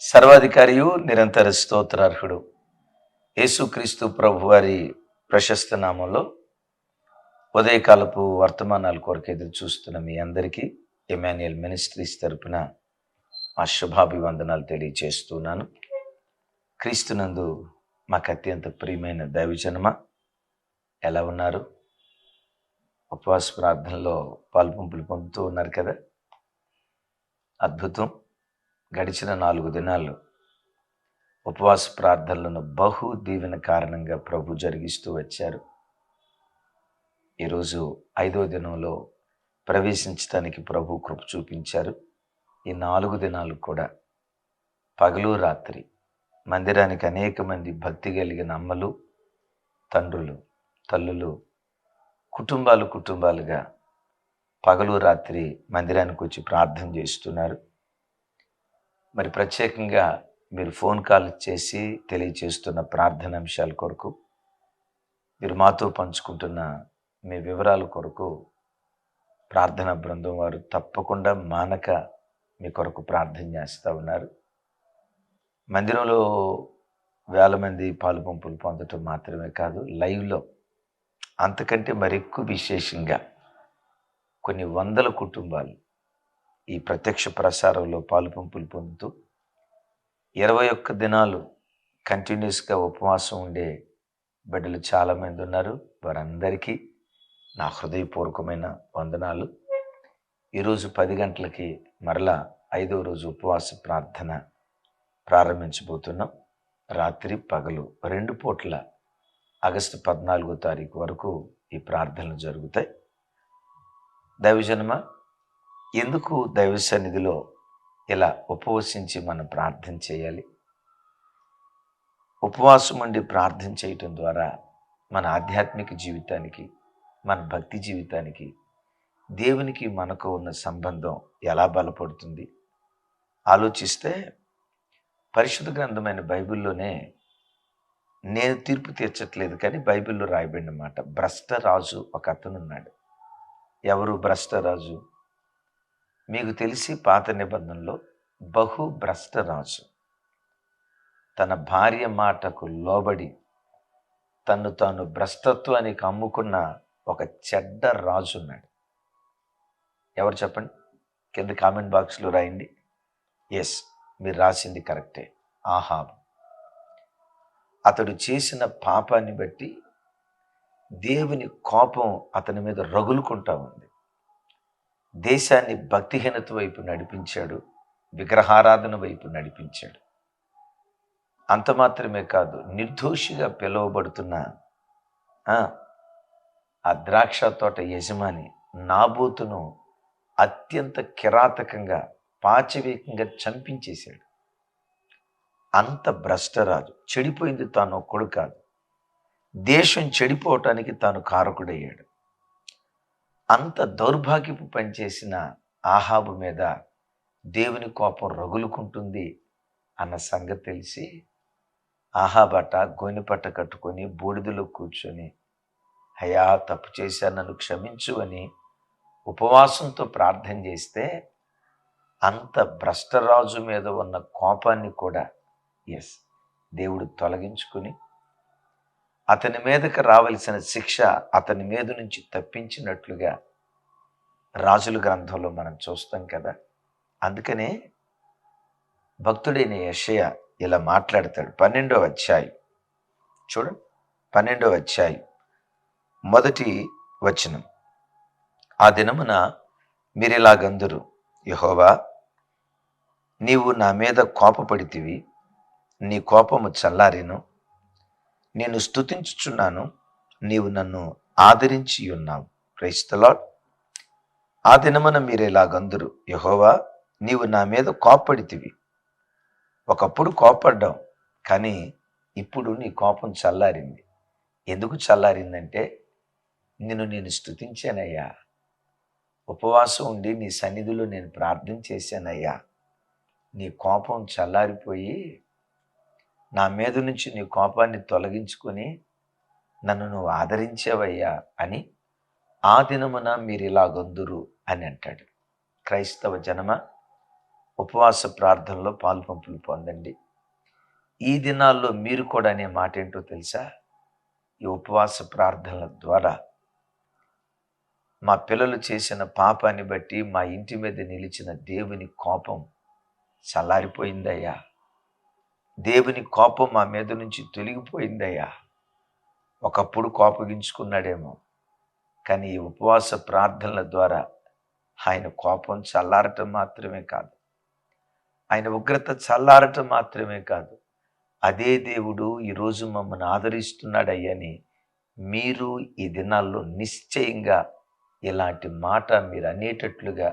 సర్వాధికారియు నిరంతర స్తోత్రార్హుడు యేసుక్రీస్తు ప్రభువారి ప్రశస్త నామంలో ఉదయకాలపు వర్తమానాల కొరకు ఎదురు చూస్తున్న మీ అందరికీ ఎమాన్యుయల్ మినిస్ట్రీస్ తరపున మా శుభాభివందనాలు తెలియజేస్తున్నాను. క్రీస్తునందు మాకు అత్యంత ప్రియమైన దైవజనమ, ఎలా ఉన్నారు? ఉపవాస ప్రార్థనలో పాల్పంపులు పొందుతూ ఉన్నారు కదా. అద్భుతం. గడిచిన 4 దినాలు ఉపవాస ప్రార్థనలను బహు దీవెన కారణంగా ప్రభు జరిగిస్తూ వచ్చారు. ఈరోజు 5వ దినంలో ప్రవేశించడానికి ప్రభు కృప చూపించారు. ఈ 4 దినాలు కూడా పగలు రాత్రి మందిరానికి అనేక మంది భక్తి కలిగిన అమ్మలు, తండ్రులు, తల్లులు, కుటుంబాలుగా పగలు రాత్రి మందిరానికి వచ్చి ప్రార్థన చేస్తున్నారు. మరి ప్రత్యేకంగా మీరు ఫోన్ కాల్ చేసి తెలియచేస్తున్న ప్రార్థన అంశాల కొరకు, మీరు మాతో పంచుకుంటున్న మీ వివరాల కొరకు ప్రార్థనా బృందం వారు తప్పకుండా మానక మీ కొరకు ప్రార్థన చేస్తూ ఉన్నారు. మందిరంలో వేల మంది పాలు పంపులు పొందటం మాత్రమే కాదు, లైవ్లో అంతకంటే మరెక్కువ విశేషంగా కొన్ని వందల కుటుంబాలు ఈ ప్రత్యక్ష ప్రసారంలో పాలు పంపులు పొందుతూ 21 దినాలు కంటిన్యూస్గా ఉపవాసం ఉండే బిడ్డలు చాలామంది ఉన్నారు. వారందరికీ నా హృదయపూర్వకమైన వందనాలు. ఈరోజు 10 గంటలకి మరలా 5వ రోజు ఉపవాస ప్రార్థన ప్రారంభించబోతున్నాం. రాత్రి పగలు 2 పూట్ల ఆగస్టు 14వ తారీఖు వరకు ఈ ప్రార్థనలు జరుగుతాయి. దైవజనమ, ఎందుకు దైవ సన్నిధిలో ఇలా ఉపవసించి మనం ప్రార్థన చేయాలి? ఉపవాసం ఉండి ప్రార్థన చేయటం ద్వారా మన ఆధ్యాత్మిక జీవితానికి, మన భక్తి జీవితానికి, దేవునికి మనకు ఉన్న సంబంధం ఎలా బలపడుతుంది ఆలోచిస్తే, పరిశుద్ధ గ్రంథమైన బైబిల్లోనే, నేను తీర్పు తీర్చట్లేదు కానీ బైబిల్లో రాయబడిన మాట, భ్రష్ట రాజు ఒక అతనున్నాడు. ఎవరు భ్రష్ట రాజు? మీకు తెలిసి పాత నిబంధనలో బహు భ్రష్ట రాజు, తన భార్య మాటకు లోబడి తను తాను భ్రష్టత్వానికి అమ్ముకున్న ఒక చెడ్డ రాజు ఉన్నాడు. ఎవరు చెప్పండి? కింద కామెంట్ బాక్స్లో రాయండి. ఎస్, మీరు రాసింది కరెక్టే. ఆహాబు. అతడు చేసిన పాపాన్ని బట్టి దేవుని కోపం అతని మీద రగులుకుంటా ఉంది. దేశాన్ని భక్తిహీనత వైపు నడిపించాడు, విగ్రహారాధన వైపు నడిపించాడు. అంత మాత్రమే కాదు, నిర్దోషిగా పిలువబడుతున్న ఆ ద్రాక్ష తోట యజమాని నాబోతును అత్యంత కిరాతకంగా, పాచవేకంగా చంపించేశాడు. అంత భ్రష్టరాజు. చెడిపోయింది తాను ఒక్కడు కాదు, దేశం చెడిపోవటానికి తాను కారకుడయ్యాడు. అంత దౌర్భాగ్యపు పనిచేసిన ఆహాబు మీద దేవుని కోపం రగులుకుంటుంది అన్న సంగతి తెలిసి, ఆహాబట గోనెపట్ట కట్టుకొని బూడిదలో కూర్చొని, అయ్యా తప్పు చేశాను, నన్ను క్షమించు అని ఉపవాసంతో ప్రార్థన చేస్తే, అంత భ్రష్టరాజు మీద ఉన్న కోపాన్ని కూడా దేవుడు తొలగించుకుని అతని మీదకి రావలసిన శిక్ష అతని మీద నుంచి తప్పించినట్లుగా రాజుల గ్రంథంలో మనం చూస్తాం కదా. అందుకనే భక్తుడైన యెషయా ఇలా మాట్లాడతాడు. 12వ అధ్యాయం చూడండి, 12వ అధ్యాయం మొదటి వచనం. ఆ దినమున మీరిలాగందురు, యెహోవా నీవు నా మీద కోపపడితివి, నీ కోపము చల్లారెను, నేను స్తుతించుచున్నాను, నీవు నన్ను ఆదరించి ఉన్నావు. Praise the lord. ఆ దినమున మీరిలాగందురు, యెహోవా నీవు నా మీద కోపపడితివి. ఒకప్పుడు కోపడ్డావు, కానీ ఇప్పుడు నీ కోపం చల్లారింది. ఎందుకు చల్లారిందంటే, నేను స్తుతించానయ్యా, ఉపవాసం ఉండి నీ సన్నిధిలో నేను ప్రార్థన చేశానయ్యా, నీ కోపం చల్లారిపోయి నా మీద నుంచి నీ కోపాన్ని తొలగించుకొని నన్ను నువ్వు ఆదరించావయ్యా అని ఆ దినమున మీరు ఇలాగొందురు అని అంటాడు. క్రైస్తవ జనమ, ఉపవాస ప్రార్థనలో పాలుపంపులు పొందండి. ఈ దినాల్లో మీరు కూడా అనే మాట ఏంటో తెలుసా? ఈ ఉపవాస ప్రార్థనల ద్వారా మా పిల్లలు చేసిన పాపాన్ని బట్టి మా ఇంటి మీద నిలిచిన దేవుని కోపం చల్లారిపోయిందయ్యా. దేవుని కోపం మా మీద నుంచి తొలగిపోయిందయ్యా. ఒకప్పుడు కోపగించుకున్నాడేమో, కానీ ఈ ఉపవాస ప్రార్థనల ద్వారా ఆయన కోపం చల్లారటం మాత్రమే కాదు, ఆయన ఉగ్రత చల్లారటం మాత్రమే కాదు, అదే దేవుడు ఈరోజు మమ్మల్ని ఆదరిస్తున్నాడయ్యని మీరు ఈ దినాల్లో నిశ్చయంగా ఇలాంటి మాట మీరు అనేటట్లుగా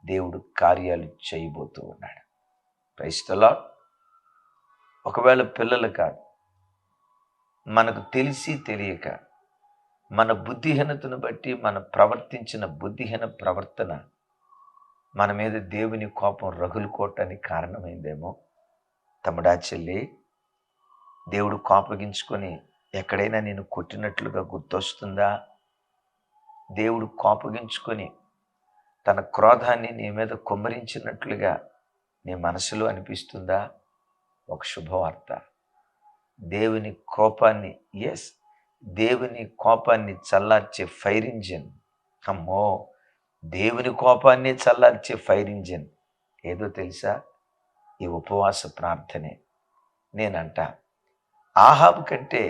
దేవుడు కార్యాలు చేయబోతూ ఉన్నాడు. Praise the lord. ఒకవేళ పిల్లలు కాదు, మనకు తెలిసి తెలియక మన బుద్ధిహీనతను బట్టి మనం ప్రవర్తించిన బుద్ధిహీన ప్రవర్తన మన మీద దేవుని కోపం రగులుకోవటానికి కారణమైందేమో. తమ్ముడా, చెల్లి, దేవుడు కోపగించుకొని ఎక్కడైనా నేను కొట్టినట్లుగా గుర్తొస్తుందా? దేవుడు కోపగించుకొని తన క్రోధాన్ని నీ మీద కుమ్మరించినట్లుగా నీ మనసులో అనిపిస్తుందా? ఒక శుభవార్త. దేవుని కోపాన్ని దేవుని కోపాన్ని చల్లార్చే ఫైర్ ఇంజిన్, అమ్మో, దేవుని కోపాన్ని చల్లార్చే ఫైర్ ఇంజిన్ ఏదో తెలుసా? ఈ ఉపవాస ప్రార్థనే. నేనంట ఆహాబు కంటే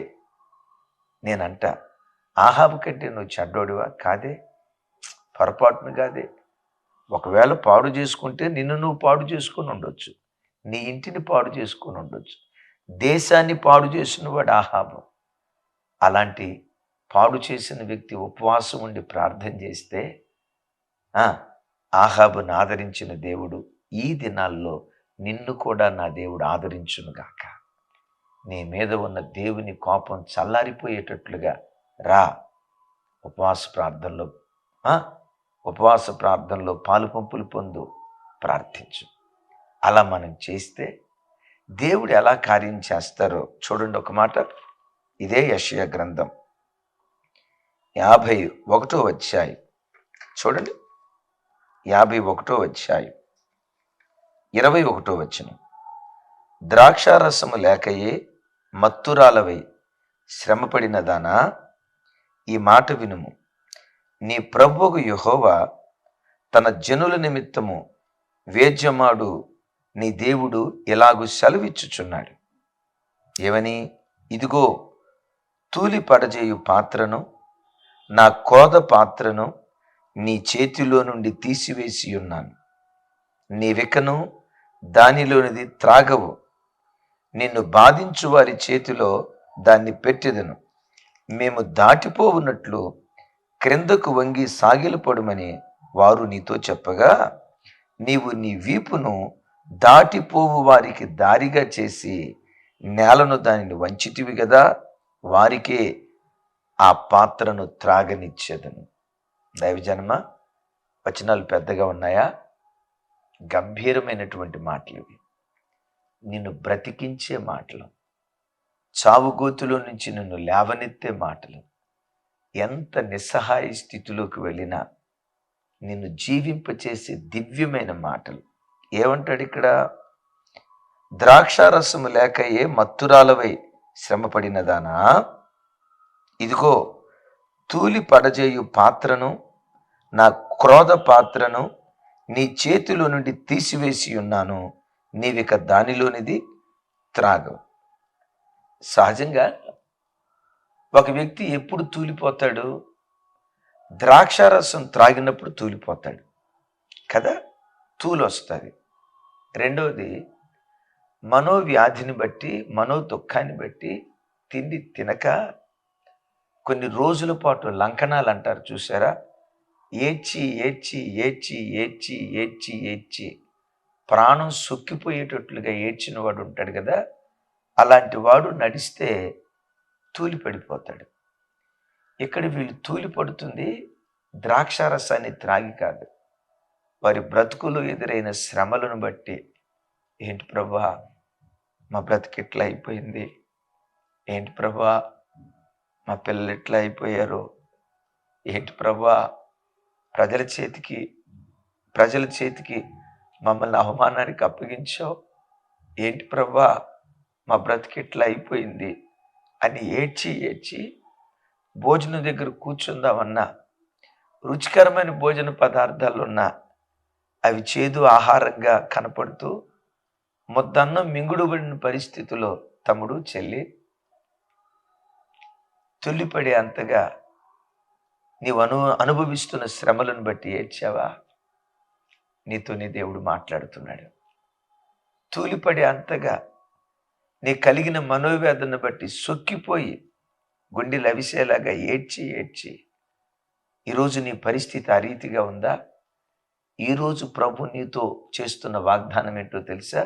నువ్వు చెడ్డోడివా? కాదే, పొరపాటును కాదే. ఒకవేళ పాడు చేసుకుంటే నిన్ను నువ్వు పాడు చేసుకుని ఉండొచ్చు, నీ ఇంటిని పాడు చేసుకుని ఉండొచ్చు, దేశాన్ని పాడు చేసిన వాడు ఆహాబు. అలాంటి పాడు చేసిన వ్యక్తి ఉపవాసం ఉండి ప్రార్థన చేస్తే ఆహాబును ఆదరించిన దేవుడు ఈ దినాల్లో నిన్ను కూడా నా దేవుడు ఆదరించునుగాక. నీ మీద ఉన్న దేవుని కోపం చల్లారిపోయేటట్లుగా రా. ఉపవాస ప్రార్థనలో పాలు పంపులు పొందు, ప్రార్థించు. అలా మనం చేస్తే దేవుడు ఎలా కార్యం చేస్తారో చూడండి. ఒక మాట, ఇదే యెషయా గ్రంథం 51వ అధ్యాయం చూడండి. 51వ అధ్యాయం 21వ వచనం. ద్రాక్షారసము లేకయే మత్తురాలవై శ్రమపడిన దానా, ఈ మాట వినుము. నీ ప్రభువు యెహోవా తన జనుల నిమిత్తము వేద్యమాడు నీ దేవుడు ఇలాగు సెలవిచ్చుచున్నాడు. ఏమని? ఇదిగో, తూలి పడజేయు పాత్రను, నా కోద పాత్రను నీ చేతిలో నుండి తీసివేసి ఉన్నాను. నీవికను దానిలోనిది త్రాగవు. నిన్ను బాధించు వారి చేతిలో దాన్ని పెట్టెదను. మేము దాటిపోవున్నట్లు క్రిందకు వంగి సాగిలపడుమని వారు నీతో చెప్పగా, నీవు నీ వీపును దాటిపోవు వారికి దారిగా చేసి నేలను దానిని వంచితివి గదా, వారికే ఆ పాత్రను త్రాగనిచ్చేదను. దైవజన్మ, వచనాలు పెద్దగా ఉన్నాయా? గంభీరమైనటువంటి మాటలు ఇవి. నిన్ను బ్రతికించే మాటలు, చావుగోతులో నుంచి నిన్ను లేవనెత్తే మాటలు. ఎంత నిస్సహాయ స్థితిలోకి వెళ్ళినా నిన్ను జీవింపచేసే దివ్యమైన మాటలు. ఏమంటాడు ఇక్కడ? ద్రాక్షారసము లేకయే మత్తురాలవై శ్రమపడినదానా, ఇదిగో, తూలి పడజేయు పాత్రను, నా క్రోధ పాత్రను నీ చేతిలో నుండి తీసివేసి ఉన్నాను. నీవిక దానిలోనిది త్రాగవు. సహజంగా ఒక వ్యక్తి ఎప్పుడు తూలిపోతాడు? ద్రాక్షారసం త్రాగినప్పుడు తూలిపోతాడు కదా, తూలు వస్తుంది. రెండవది, మనోవ్యాధిని బట్టి, మనోదుఖాన్ని బట్టి తిండి తినక కొన్ని రోజుల పాటు లంకనాలు అంటారు చూసారా, ఏడ్చి ఏడ్చి ఏడ్చి ఏడ్చి ఏడ్చి ఏడ్చి ప్రాణం సొక్కిపోయేటట్లుగా ఏడ్చిన వాడు ఉంటాడు కదా, అలాంటి వాడు నడిస్తే తూలి పడిపోతాడు. ఇక్కడ వీళ్ళు తూలి పడుతుంది ద్రాక్షారసాన్ని త్రాగి కాదు, వారి బ్రతుకులు ఎదురైన శ్రమలను బట్టి. ఏంటి ప్రభా, మా బ్రతుకు ఎట్లా అయిపోయింది? ఏంటి ప్రభా, మా పిల్లలు ఎట్లా అయిపోయారు? ఏంటి ప్రభా, ప్రజల చేతికి మమ్మల్ని అవమానానికి అప్పగించావు, ఏంటి ప్రభా మా బ్రతికిట్లా అయిపోయింది అని ఏడ్చి ఏడ్చి భోజనం దగ్గర కూర్చుందామన్నా, రుచికరమైన భోజన పదార్థాలున్నా అవి చేదు ఆహారంగా కనపడుతూ ముద్దన్నం మింగుడుబడిన పరిస్థితిలో తమ్ముడు చెల్లి తుల్లిపడే అంతగా నీవు అనుభవిస్తున్న శ్రమలను బట్టి ఏడ్చావా? నీతో నీ దేవుడు మాట్లాడుతున్నాడు. తూలిపడే అంతగా నీ కలిగిన మనోవేదనను బట్టి సొక్కిపోయి గుండెలు అవిసేలాగా ఏడ్చి ఏడ్చి ఈరోజు నీ పరిస్థితి ఆ రీతిగా ఉందా? ఈరోజు ప్రభు నీతో చేస్తున్న వాగ్దానం ఏంటో తెలుసా?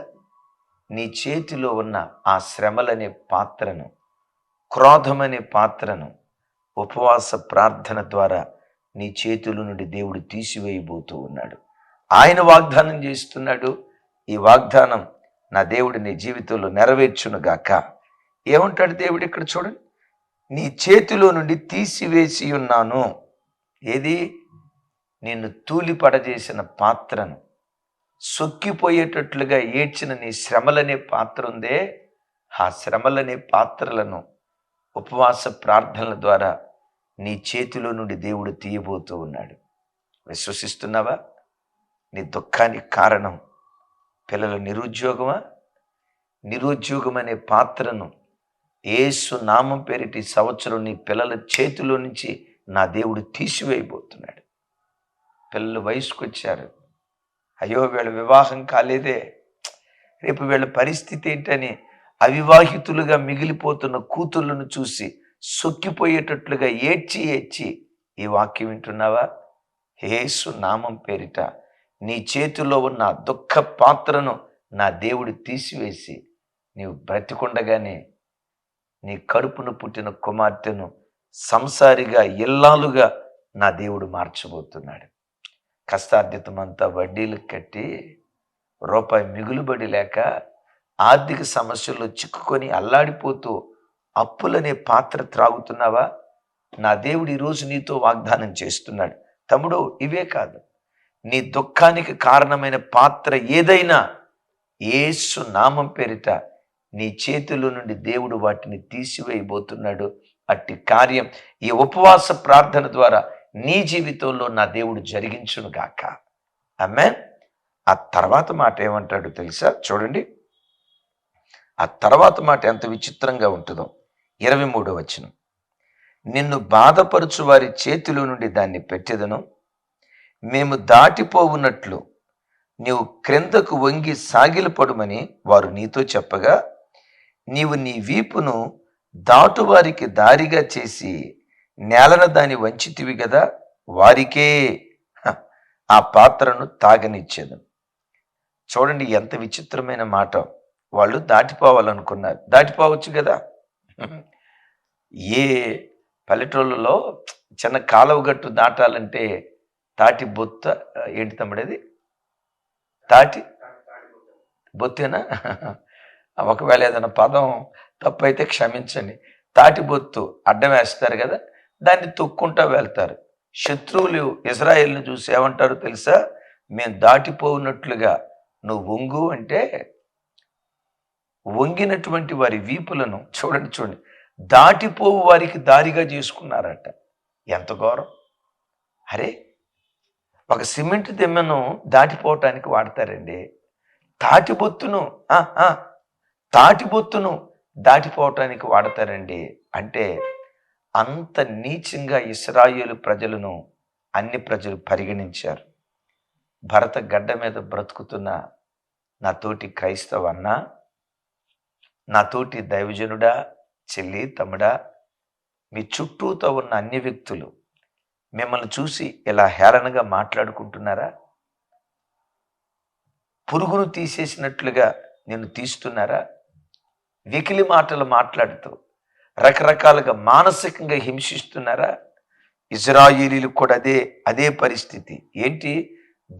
నీ చేతిలో ఉన్న ఆ శ్రమలనే పాత్రను, క్రోధమనే పాత్రను ఉపవాస ప్రార్థన ద్వారా నీ చేతుల నుండి దేవుడు తీసివేయబోతూ ఉన్నాడు. ఆయన వాగ్దానం చేస్తున్నాడు. ఈ వాగ్దానం నా దేవుడు నీ జీవితంలో నెరవేర్చునుగాక. ఏమంటాడు దేవుడు ఇక్కడ చూడండి, నీ చేతిలో నుండి తీసివేసి ఉన్నాను. ఏది? నిన్ను తూలిపడజేసిన పాత్రను, సొక్కిపోయేటట్లుగా ఏడ్చిన నీ శ్రమలనే పాత్ర ఉందే, ఆ శ్రమలనే పాత్రలను ఉపవాస ప్రార్థనల ద్వారా నీ చేతిలో నుండి దేవుడు తీయబోతూ ఉన్నాడు. విశ్వసిస్తున్నావా? నీ దుఃఖానికి కారణం పిల్లల నిరుద్యోగమా? నిరుద్యోగం అనే పాత్రను యేసు నామం పేరిటి సంవత్సరం నీ పిల్లల చేతిలో నుంచి నా దేవుడు తీసివేయబోతున్నాడు. పిల్లలు వయసుకు వచ్చారు, అయ్యో వీళ్ళ వివాహం కాలేదే, రేపు వీళ్ళ పరిస్థితి ఏంటని అవివాహితులుగా మిగిలిపోతున్న కూతుళ్ళను చూసి సొక్కిపోయేటట్లుగా ఏడ్చి ఏడ్చి ఈ వాక్యం వింటున్నావా? యేసు నామం పేరిట నీ చేతిలో ఉన్న దుఃఖ పాత్రను నా దేవుడు తీసివేసి నీవు బ్రతికుండగానే నీ కడుపును పుట్టిన కుమార్తెను సంసారిగా, ఇల్లాలుగా నా దేవుడు మార్చబోతున్నాడు. కష్టార్జితమంతా వడ్డీలు కట్టి రూపాయి మిగులుబడి లేక ఆర్థిక సమస్యల్లో చిక్కుకొని అల్లాడిపోతూ అప్పులనే పాత్ర త్రాగుతున్నావా? నా దేవుడు ఈరోజు నీతో వాగ్దానం చేస్తున్నాడు, తమ్ముడు ఇవే కాదు, నీ దుఃఖానికి కారణమైన పాత్ర ఏదైనా యేసు నామం పేరిట నీ చేతిలో నుండి దేవుడు వాటిని తీసివేయబోతున్నాడు. అట్టి కార్యం ఈ ఉపవాస ప్రార్థన ద్వారా నీ జీవితంలో నా దేవుడు జరిగించును గాక. ఆమేన్. ఆ తర్వాత మాట ఏమంటాడు తెలుసా? చూడండి, ఆ తర్వాత మాట ఎంత విచిత్రంగా ఉంటుందో. 23వ వచనం, నిన్ను బాధపరచు వారి చేతిలో నుండి దాన్ని పెట్టెదను, మేము దాటిపోవున్నట్లు నీవు క్రిందకు వంగి సాగిలపడుమని వారు నీతో చెప్పగా, నీవు నీ వీపును దాటువారికి దారిగా చేసి నేలన దాని వంచితివి కదా, వారికే ఆ పాత్రను తాగనిచ్చేది. చూడండి ఎంత విచిత్రమైన మాట. వాళ్ళు దాటిపోవాలనుకున్నారు, దాటిపోవచ్చు కదా. ఏ పల్లెటూళ్ళలో చిన్న కాలువ గట్టు దాటాలంటే తాటి బొత్త ఏంటి తమ్ముడేది? తాటి బొత్తేనా? ఒకవేళ ఏదైనా పదం తప్పైతే క్షమించండి. తాటి బొత్తు అడ్డం వేస్తారు కదా, దాన్ని తొక్కుంటా వెళ్తారు. శత్రువులు ఇజ్రాయేల్ని చూసి ఏమంటారు తెలుసా? మేము దాటిపోనట్లుగా నువ్వు వంగు అంటే, వంగినటువంటి వారి వీపులను చూడండి దాటిపోవు వారికి దారిగా చేసుకున్నారట. ఎంత ఘోరం! అరే, ఒక సిమెంట్ దిమ్మను దాటిపోవటానికి వాడతారండి, తాటిబొత్తును దాటిపోవటానికి వాడతారండి. అంటే అంత నీచంగా ఇశ్రాయేలు ప్రజలను అన్ని ప్రజలు పరిగణించారు. భరత గడ్డ మీద బ్రతుకుతున్న నా తోటి క్రైస్తవన్నా, నా తోటి దైవజనుడా, చెల్లి, తమ్ముడా, మీ చుట్టూతో ఉన్న అన్ని వ్యక్తులు మిమ్మల్ని చూసి ఇలా హేళనగా మాట్లాడుకుంటున్నారా? పురుగును తీసేసినట్లుగా నిన్ను తీస్తున్నారా? వెకిలి మాటలు మాట్లాడుతూ రకరకాలుగా మానసికంగా హింసిస్తున్నారా? ఇజ్రాయేలీలు కూడా అదే పరిస్థితి. ఏంటి?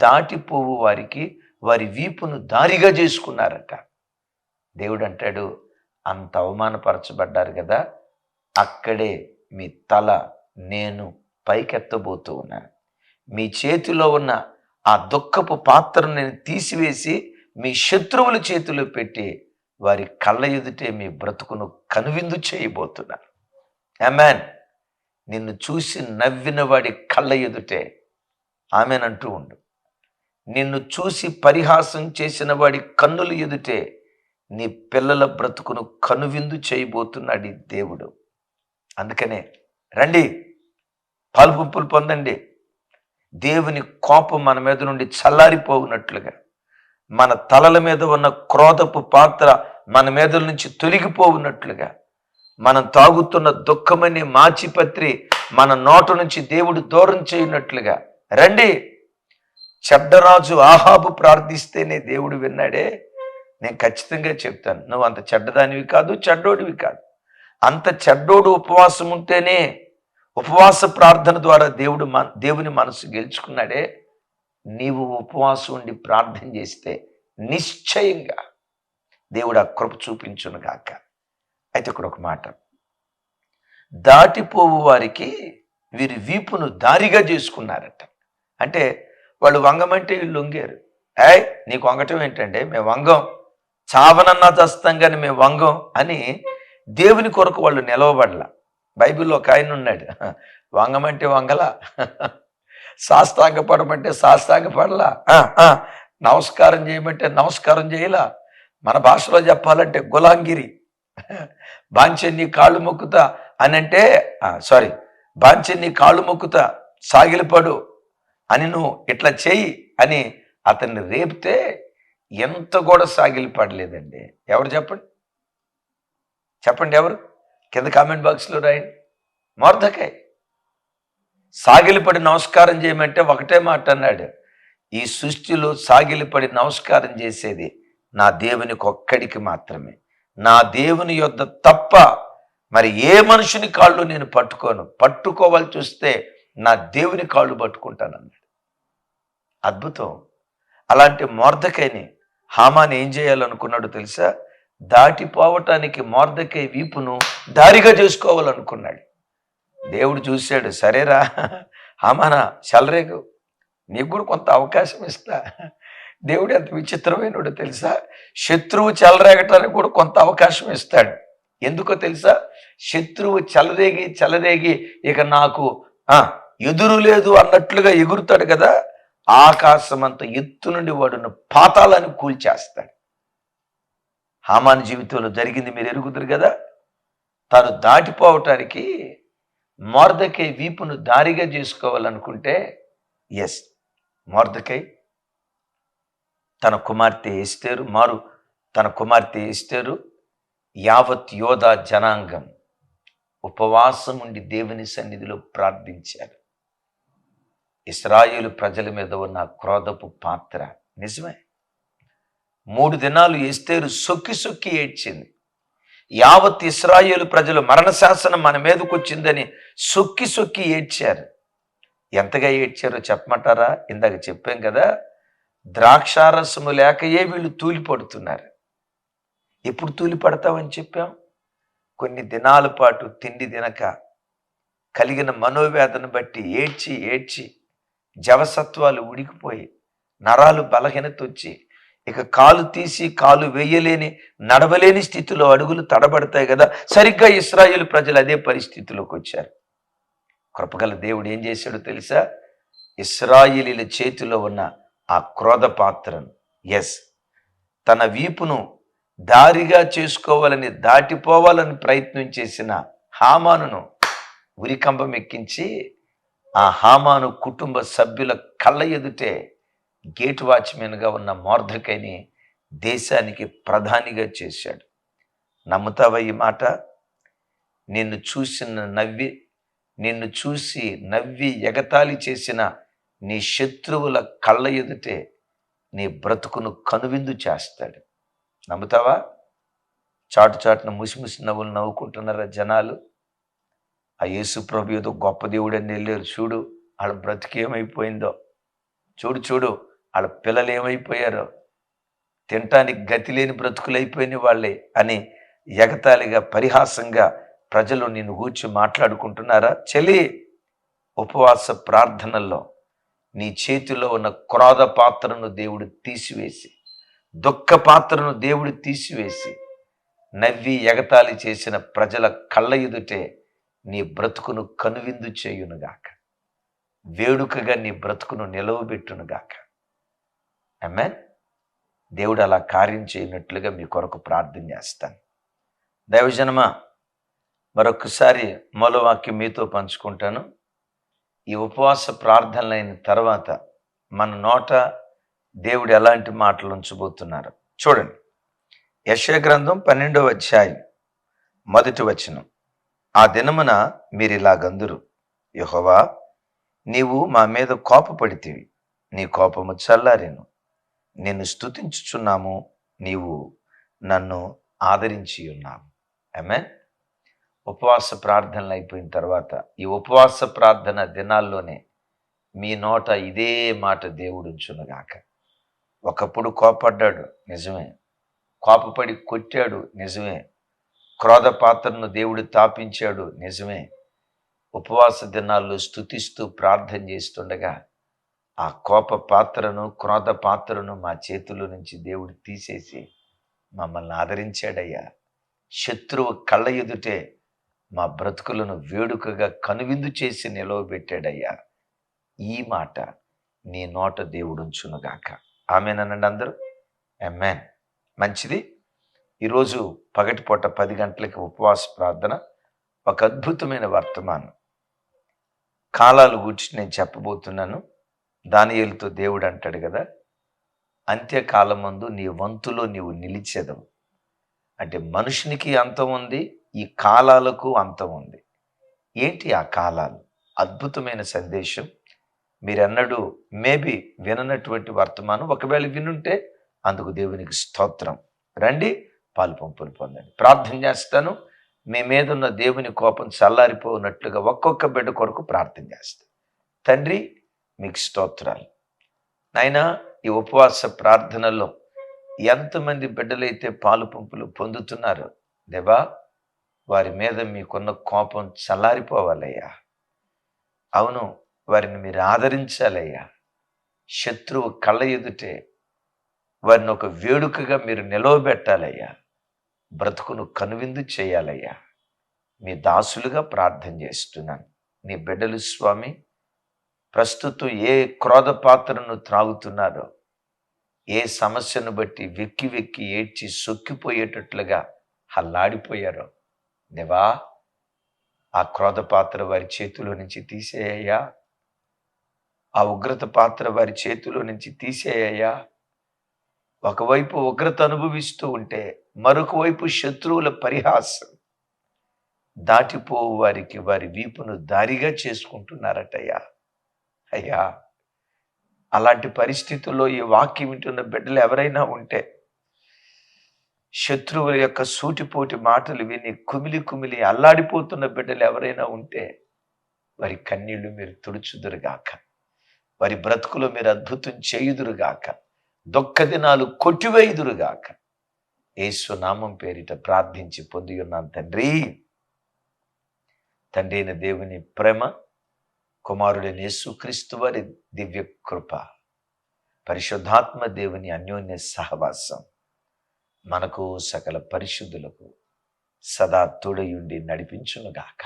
దాటిపోవు వారికి వారి వీపును దారిగా చేసుకున్నారట. దేవుడు అంటాడు, అంత అవమానపరచబడ్డారు కదా, అక్కడే మీ తల నేను పైకెత్తబోతూ ఉన్నాను. మీ చేతిలో ఉన్న ఆ దుఃఖపు పాత్రను నేను తీసివేసి మీ శత్రువుల చేతిలో పెట్టి వారి కళ్ళ ఎదుటే మీ బ్రతుకును కనువిందు చేయబోతున్నాను. ఆమేన్. నిన్ను చూసి నవ్విన వాడి కళ్ళ ఎదుటే ఆమెన్ అంటూ ఉండు. నిన్ను చూసి పరిహాసం చేసిన వాడి కన్నుల ఎదుటే నీ పిల్లల బ్రతుకును కనువిందు చేయబోతున్నాడు ఈ దేవుడు. అందుకనే రండి, పాలుపుంపులు పొందండి. దేవుని కోపం మన మీద నుండి చల్లారిపోవునట్లుగా, మన తలల మీద ఉన్న క్రోధపు పాత్ర మన మీద నుంచి తొలగిపోవునట్లుగా, మనం తాగుతున్న దుఃఖమనే మాచిపత్రి మన నోట నుంచి దేవుడు దూరం చేయనట్లుగా రండి. చెడ్డరాజు ఆహాబు ప్రార్థిస్తేనే దేవుడు విన్నాడే. నేను ఖచ్చితంగా చెప్తాను, నువ్వు అంత చెడ్డదానివి కాదు, చెడ్డోడివి కాదు. అంత చెడ్డోడు ఉపవాసం ఉంటేనే, ఉపవాస ప్రార్థన ద్వారా దేవుని మనసు గెలుచుకున్నాడే. నీవు ఉపవాసం ఉండి ప్రార్థన చేస్తే నిశ్చయంగా దేవుడు ఆ కృప చూపించును గాక. అయితే ఇక్కడ ఒక మాట, దాటిపోవు వారికి వీరి వీపును దారిగా చేసుకున్నారట. అంటే వాళ్ళు వంగమంటే వీళ్ళు లొంగారు. నీకు వంగటం ఏంటంటే, మేము వంగం, చావనన్నా చస్తాం కానీ మేము వంగం అని దేవుని కొరకు వాళ్ళు నిలవబడలా. బైబిల్లో ఒక ఆయన ఉన్నాడు, వంగమంటే వంగలా, సాష్టాంగపడమంటే సాష్టాంగపడలా, నమస్కారం చేయమంటే నమస్కారం చేయలా. మన భాషలో చెప్పాలంటే గులాంగిరి. బాంచెన్ని కాళ్ళు మొక్కుతా అని అంటే, బాంచెన్ని కాళ్ళు మొక్కుతా, సాగిలపడు అని నువ్వు ఇట్లా చెయ్యి అని అతన్ని రేపితే ఎంత కూడా సాగిలపడలేదండి. ఎవరు చెప్పండి, చెప్పండి ఎవరు? కింద కామెంట్ బాక్స్లో రాయండి. మొర్దెకై సాగిలిపడి నమస్కారం చేయమంటే ఒకటే మాట అన్నాడు, ఈ సృష్టిలో సాగిలిపడి నమస్కారం చేసేది నా దేవునికి ఒక్కడికి మాత్రమే, నా దేవుని యొద్ద తప్ప మరి ఏ మనుషుని కాళ్ళు నేను పట్టుకోను, పట్టుకోవాల్సి చూస్తే నా దేవుని కాళ్ళు పట్టుకుంటానన్నాడు. అద్భుతం. అలాంటి మొర్దెకైని హామాను ఏం చేయాలనుకున్నాడు తెలుసా? దాటిపోవటానికి మొర్దెకై వీపును దారిగా చేసుకోవాలనుకున్నాడు. దేవుడు చూశాడు, సరేరా హామానా, చలరేగు, నీకు కూడా కొంత అవకాశం ఇస్తా. దేవుడు ఎంత విచిత్రమైనడు తెలుసా? శత్రువు చెలరేగటానికి కూడా కొంత అవకాశం ఇస్తాడు. ఎందుకో తెలుసా? శత్రువు చెలరేగి ఇక నాకు ఎదురు లేదు అన్నట్లుగా ఎగురుతాడు కదా, ఆకాశం అంత ఎత్తు నుండి వాడును పాతాలను కూల్చేస్తాడు. హామాను జీవితంలో జరిగింది మీరు ఎరుగుదురు కదా. తాను దాటిపోవటానికి మొర్దెకై వీపును దారిగా చేసుకోవాలనుకుంటే, మొర్దెకై తన కుమార్తె ఎస్తేరు యావత్ యోధా జనాంగం ఉపవాసం ఉండి దేవుని సన్నిధిలో ప్రార్థించారు. ఇశ్రాయేలు ప్రజల మీద ఉన్న క్రోధపు పాత్ర నిజమే. 3 దినాలు ఎస్తేరు సొక్కి ఏడ్చింది. యావత్ ఇశ్రాయేలు ప్రజలు మరణ శాసనం మన మీదకు వచ్చిందని సొక్కి ఏడ్చారు. ఎంతగా ఏడ్చారో చెప్పమంటారా? ఇందాక చెప్పాం కదా, ద్రాక్షారసము లేకయే వీళ్ళు తూలిపడుతున్నారు. ఎప్పుడు తూలిపడతామని చెప్పాం? కొన్ని దినాల పాటు తిండి తినక కలిగిన మనోవేదన బట్టి ఏడ్చి జవసత్వాలు ఉడికిపోయి నరాలు బలహీనత వచ్చి ఇక కాలు తీసి కాలు వేయలేని నడవలేని స్థితిలో అడుగులు తడబడతాయి కదా. సరిగ్గా ఇశ్రాయేలు ప్రజలు అదే పరిస్థితిలోకి వచ్చారు. కృపగల దేవుడు ఏం చేశాడో తెలుసా? ఇశ్రాయేలీల చేతిలో ఉన్న ఆ క్రోధ పాత్రను, తన వీపును దారిగా చేసుకోవాలని, దాటిపోవాలని ప్రయత్నం చేసిన హామానును ఉరికంబం ఎక్కించి ఆ హామాను కుటుంబ సభ్యుల కళ్ళ ఎదుటే గేట్ వాచ్మెన్గా ఉన్న మొర్దెకైని దేశానికి ప్రధానిగా చేశాడు. నమ్ముతావా ఈ మాట? నిన్ను చూసి నవ్వి ఎగతాళి చేసిన నీ శత్రువుల కళ్ళ ఎదుటే నీ బ్రతుకును కనువిందు చేస్తాడు. నమ్ముతావా? చాటున ముసిముసి నవ్వులు నవ్వుకుంటున్నారా జనాలు? ఆ యేసు ప్రభు ఏదో గొప్ప దేవుడని వెళ్ళారు, చూడు వాళ్ళ బ్రతికేమైపోయిందో, చూడు వాళ్ళ పిల్లలు ఏమైపోయారో, తినటానికి గతి లేని బ్రతుకులైపోయిన వాళ్ళే అని ఎగతాళిగా పరిహాసంగా ప్రజలు నిన్ను కూర్చి మాట్లాడుకుంటున్నారా? చెలి, ఉపవాస ప్రార్థనల్లో నీ చేతిలో ఉన్న క్రోధ పాత్రను దేవుడు తీసివేసి, దుఃఖ పాత్రను దేవుడు తీసివేసి, నవ్వి ఎగతాళి చేసిన ప్రజల కళ్ళ ఎదుటే నీ బ్రతుకును కనువిందు చేయునుగాక. వేడుకగా నీ బ్రతుకును నిలవబెట్టునుగాక. ఆమేన్. దేవుడు అలా కార్యం చేయనట్లుగా మీ కొరకు ప్రార్థన చేస్తాను. దైవజనమా, మరొకసారి మూల వాక్యం మీతో పంచుకుంటాను. ఈ ఉపవాస ప్రార్థనలైన తర్వాత మన నోట దేవుడు ఎలాంటి మాటలు ఉంచబోతున్నారు చూడండి. యెషయా గ్రంథం 12వ అధ్యాయం 1వ వచనం. ఆ దినమున మీరిలాగందురు, యెహోవా, నీవు మా మీద కోపపడితివి, నీ కోపము చల్లారెను. నిన్ను స్తుతించుచున్నాము, నీవు నన్ను ఆదరించి ఉన్నావు. ఆమేన్. ఉపవాస ప్రార్థనలు అయిపోయిన తర్వాత ఈ ఉపవాస ప్రార్థన దినాల్లోనే మీ నోట ఇదే మాట దేవుడు ఉంచునుగాక. ఒకప్పుడు కోపడ్డాడు, నిజమే. కోపపడి కొట్టాడు, నిజమే. క్రోధ పాత్రను దేవుడు తాపించాడు, నిజమే. ఉపవాస దినాల్లో స్తుతిస్తూ ప్రార్థన చేస్తుండగా ఆ కోప పాత్రను, క్రోధ పాత్రను మా చేతుల నుంచి దేవుడు తీసేసి మమ్మల్ని ఆదరించాడయ్యా. శత్రువు కళ్ళ ఎదుటే మా బ్రతుకులను వేడుకగా కనువిందు చేసి నిలవబెట్టాడయ్యా. ఈ మాట నీ నోట దేవుడు ఉంచునుగాక. ఆమేనండి అందరూ. ఆమేన్. మంచిది. ఈరోజు పగటిపూట 10 గంటలకి ఉపవాస ప్రార్థన. ఒక అద్భుతమైన వర్తమానం కాలాలు గురించి నేను చెప్పబోతున్నాను. దానియేలుతో దేవుడు అంటాడు కదా, అంత్యకాలమందు నీ వంతులో నీవు నిలిచెదవు. అంటే మనుషునికి అంతం ఉంది, ఈ కాలాలకు అంతం ఉంది. ఏంటి ఆ కాలాలు? అద్భుతమైన సందేశం. మీరన్నడూ మేబీ విననటువంటి వర్తమానం. ఒకవేళ వినుంటే అందుకు దేవునికి స్తోత్రం. రండి, పాలు పంపులు పొందండి. ప్రార్థన చేస్తాను. మీ మీద ఉన్న దేవుని కోపం చల్లారిపోనట్లుగా ఒక్కొక్క బిడ్డ కొరకు ప్రార్థన చేస్తాను. తండ్రి, మీకు స్తోత్రాలు. నాయనా, ఈ ఉపవాస ప్రార్థనలో ఎంతమంది బిడ్డలైతే పాలు పంపులు పొందుతున్నారో దేవా, వారి మీద మీకున్న కోపం చల్లారిపోవాలయ్యా. అవును, వారిని మీరు ఆదరించాలయ్యా. శత్రువు కళ్ళ ఎదుటే వారిని ఒక వేడుకగా మీరు నిలవబెట్టాలయ్యా. బ్రతుకును కనువిందు చేయాలయ్యా. మీ దాసులుగా ప్రార్థన చేస్తున్నాను. నీ బిడ్డలు స్వామి ప్రస్తుతం ఏ క్రోధ పాత్రను త్రాగుతున్నారో, ఏ సమస్యను బట్టి వెక్కి వెక్కి ఏడ్చి సొక్కిపోయేటట్లుగా హల్లాడిపోయారో దేవా, ఆ క్రోధ పాత్ర వారి చేతిలో నుంచి తీసేయ్యా. ఆ ఉగ్రత పాత్ర వారి చేతిలో నుంచి తీసేయ్యా. ఒకవైపు ఉగ్రత అనుభవిస్తూ ఉంటే మరొక వైపు శత్రువుల పరిహాసం దాటిపోవు వారికి వారి వీపును దారిగా చేసుకుంటున్నారటయ్యా. అయ్యా, అలాంటి పరిస్థితుల్లో ఈ వాక్యం వింటున్న బిడ్డలు ఎవరైనా ఉంటే, శత్రువుల యొక్క సూటిపోటి మాటలు విని కుమిలి కుమిలి అల్లాడిపోతున్న బిడ్డలు ఎవరైనా ఉంటే, వారి కన్నీళ్లు మీరు తుడుచుదురుగాక. వారి బ్రతుకులో మీరు అద్భుతం చేయుదురుగాక. దుఃఖ దినాలు కొట్టివేయుదురుగాక. యేసు నామం పేరిట ప్రార్థించి పొంది ఉన్నాను తండ్రి. తండ్రి అయిన దేవుని ప్రేమ, కుమారుడైన యేసుక్రీస్తు వారి దివ్య కృప, పరిశుద్ధాత్మ దేవుని అన్యోన్య సహవాసం మనకు సకల పరిశుద్ధులకు సదా తోడయుండి నడిపించునుగాక.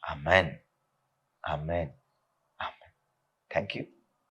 ఆమేన్. ఆమేన్. ఆమేన్. Thank you.